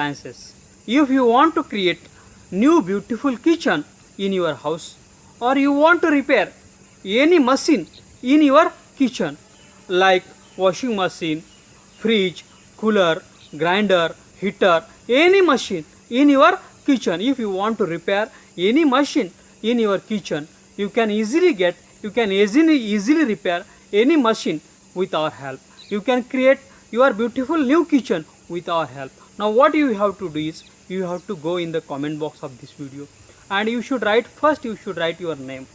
appliances. If you want to create new beautiful kitchen in your house, or you want to repair any machine in your kitchen like washing machine, fridge, cooler, grinder, heater, any machine in your kitchen, if you want to repair any machine in your kitchen, you can easily repair any machine with our help. You can create your beautiful new kitchen with our help. Now what you have to do is, you have to go in the comment box of this video, and you should write your name,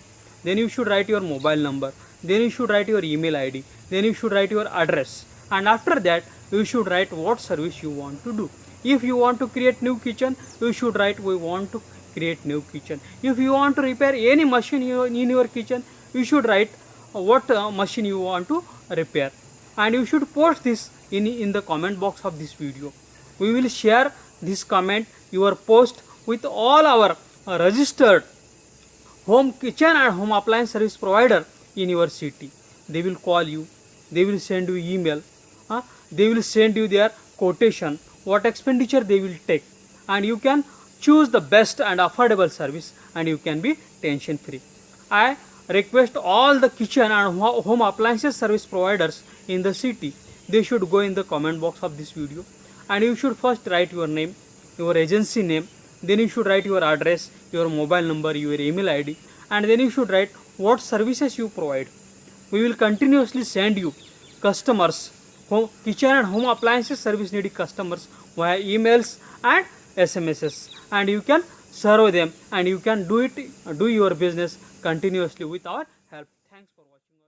then you should write your mobile number, then you should write your email id, then you should write your address, and after that you should write what service you want to do. If you want to create new kitchen, you should write we want to create new kitchen. If you want to repair any machine in your kitchen, you should write what machine you want to repair, and you should post this in the comment box of this video. We will share this comment, your post, with all our registered home kitchen and home appliance service provider in your city. They will call you, they will send you email, they will send you their quotation, what expenditure they will take, and you can choose the best and affordable service, and you can be tension free. I request all the kitchen and home appliances service providers in the city, they should go in the comment box of this video, and you should first write your name, your agency name, then you should write your address, your mobile number, your email id, and then you should write what services you provide. We will continuously send you customers, kitchen and home appliances service needy customers via emails and SMSs, and you can serve them, and you can do your business continuously with our help. Thanks for watching.